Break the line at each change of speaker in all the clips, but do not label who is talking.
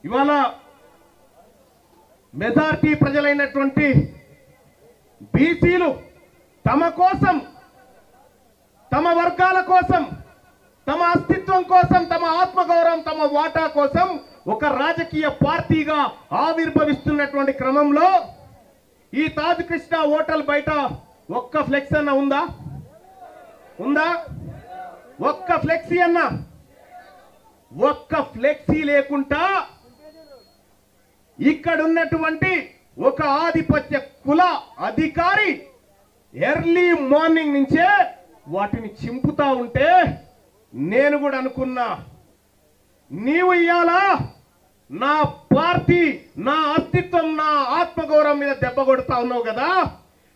ఇవాళ మెజారిటీ ప్రజలైనటువంటి బీసీలు తమ కోసం, తమ వర్గాల కోసం, తమ అస్తిత్వం కోసం, తమ ఆత్మగౌరవం, తమ వాటా కోసం ఒక రాజకీయ పార్టీగా ఆవిర్భవిస్తున్నటువంటి క్రమంలో ఈ తాజ్ కృష్ణ హోటల్ బయట ఒక్క ఫ్లెక్స్ అన్న ఉందా? ఒక్క ఫ్లెక్సీ అన్న, ఒక్క ఫ్లెక్సీ లేకుండా ఇక్కడ ఉన్నటువంటి ఒక ఆధిపత్య కుల అధికారి ఎర్లీ మార్నింగ్ నుంచే వాటిని చింపుతా ఉంటే నేను కూడా అనుకున్నా, నీవు ఇయ్యాలా నా పార్టీ, నా అస్తిత్వం, నా ఆత్మగౌరవం మీద దెబ్బ కొడతా ఉన్నావు కదా,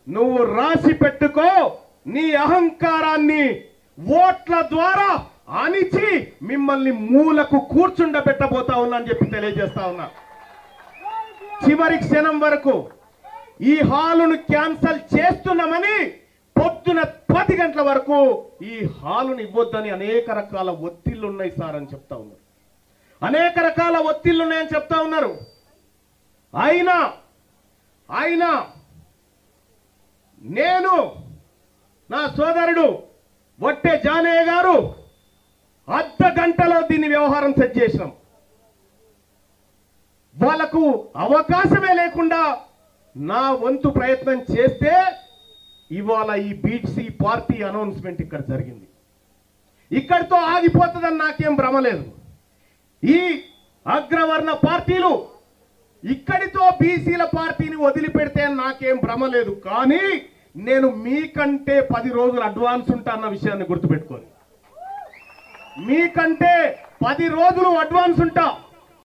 నువ్వు రాసి పెట్టుకో, నీ అహంకారాన్ని ఓట్ల ద్వారా అణిచి మిమ్మల్ని మూలకు కూర్చుండబెట్టబోతా ఉన్నా అని చెప్పి తెలియజేస్తా ఉన్నా. చివరి క్షణం వరకు ఈ హాలును క్యాన్సల్ చేస్తున్నామని పొద్దున 10 గంటల వరకు ఈ హాలును ఇవ్వొద్దని అనేక రకాల ఒత్తిళ్లు ఉన్నాయి సార్ అని చెప్తా ఉన్నారు. అనేక రకాల ఒత్తిళ్లు ఉన్నాయని చెప్తా ఉన్నారు. అయినా నేను, నా సోదరుడు వట్టే జానయ్య గారు అర్ధ గంటలో దీన్ని వ్యవహారం సెట్ చేసినాం. వాళ్ళకు అవకాశమే లేకుండా నా వంతు ప్రయత్నం చేస్తే ఇవాళ ఈ బీసీ పార్టీ అనౌన్స్మెంట్ ఇక్కడ జరిగింది. ఇక్కడితో ఆగిపోతుందని నాకేం భ్రమ లేదు. ఈ అగ్రవర్ణ పార్టీలు ఇక్కడితో బీసీల పార్టీని వదిలిపెడితే నాకేం భ్రమ లేదు. కానీ నేను మీకంటే 10 రోజులు అడ్వాన్స్ ఉంటా అన్న విషయాన్ని గుర్తుపెట్టుకోండి. మీకంటే 10 రోజులు అడ్వాన్స్ ఉంటా.